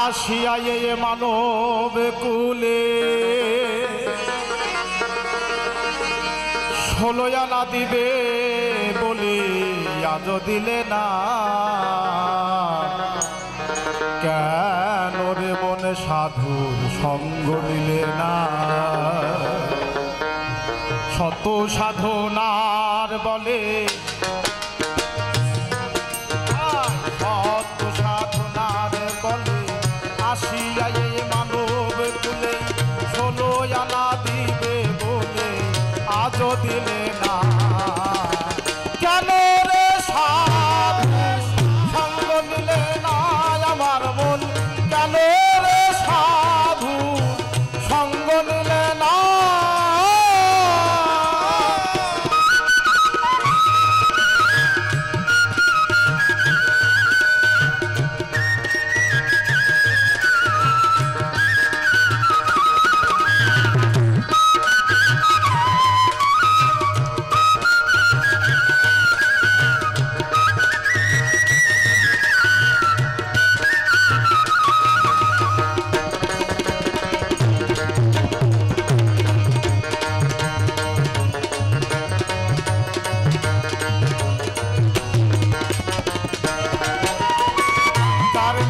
আসিয়া এ মানব কুলে 16 আনা দিবে বলে আজ দিলে না কেন রে মন সাধুর সঙ্গ নিলে না শত সাধনার বলে শত সাধনার বলে আসিয়া এ মানব কুলে 16 আনা দিবে বলে আজও দিলে না কেন রে সাধু সঙ্গ নিলে না আমার মন কেন রে সাধু সঙ্গ নিলে না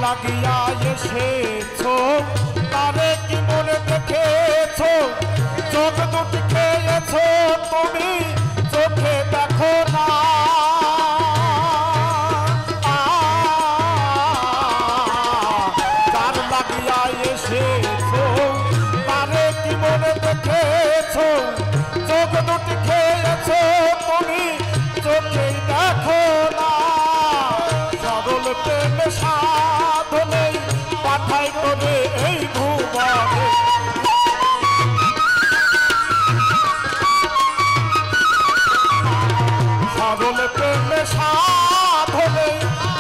লাগিয়া এসেছো তারে কি মনে দেখেছো চোখ দুটি খেয়েছো তুমি চোখে দেখো না তার লাগিয়া এসেছো তারে কি মনে দেখেছো চোখ দুটি খেয়েছো তুমি চোখে দেখো না সরল প্রেমে সাধনে পাঠাই করে এই ভুবনে সরল প্রেমে সাধনে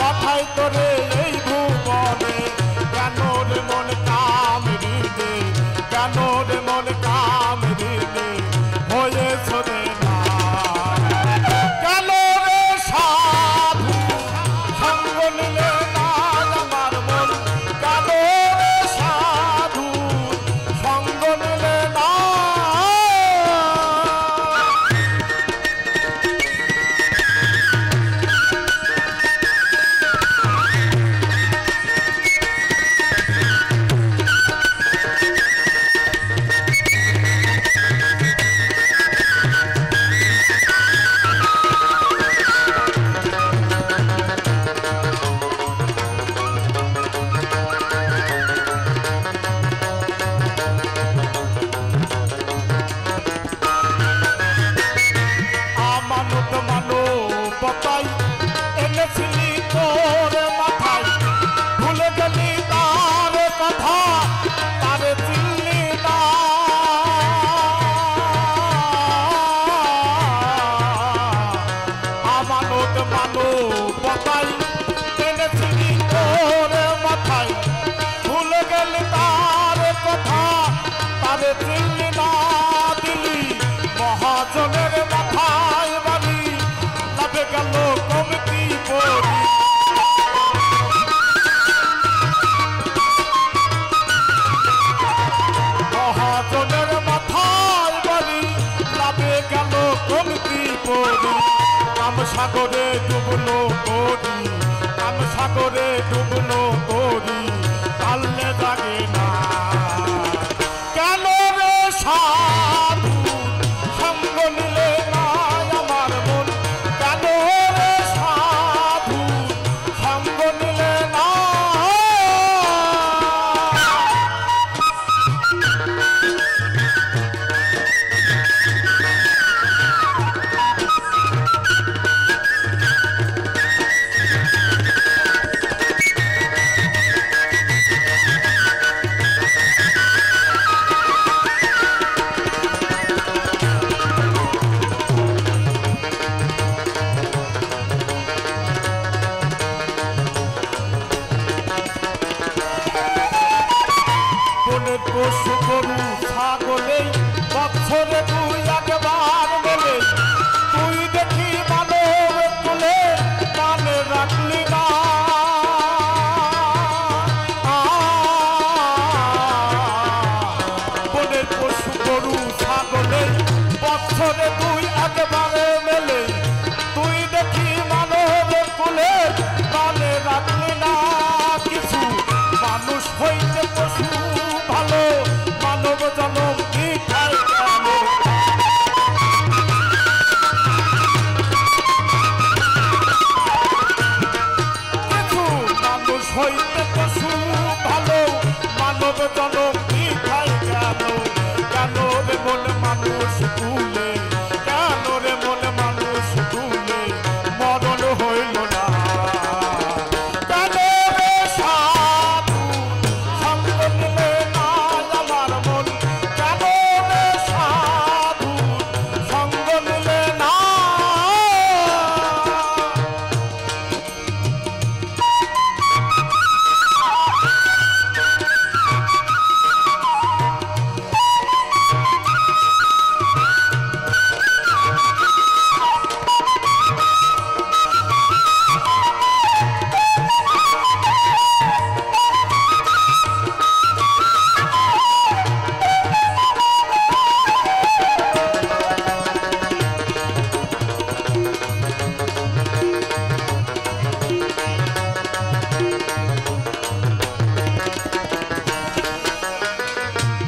পাঠাই করে এই ভুবনে কেন রে মন কাম হৃদে কেন রে মন কাম হৃদে হয়েছ রে না কেন রে সাধু সঙ্গ নিলে না আমার মন কেন রে সাধু সঙ্গ নিলে না এনেছিলি তোর মাথায় ভুলে গেলি তার কথা তারে চিনলি না আমানত মানবতায় এনেছিলি তোর মাথায় ভুলে গেলি তার কথা তারে চিনলি না দিলি মহাজনের মাথায় বাড়ি লাভে গেল কমতি পড়ি মহাজনের মাথায় বাড়ি লাভে গেল কমতি পড়ি কাম সাগরে ডুবলো করি কাম সাগরে ডুবলো করি কাললে জাগে না কেন রে সাধু সঙ্গ নিলে না আমার মন কেন রে সাধু সঙ্গ নিলে না পশু গরু ছাগলে বছরে তুই একবার বলে তুই দেখি মানব তুলে মানে রাখলি না হইতে পশু ভালো মানব জনম মিঠাই গেল কেন রে মন মানুষ ভুলে কেন রে মন মানুষ ভুলে মরণ হইল না কেন রে সাধু সঙ্গ নিলে না আমার মন কেন রে সাধু সঙ্গ নিলে না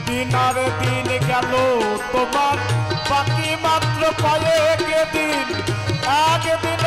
দিনার দিন গেল তোমার বাকি মাত্র কয়েক দিন একদিন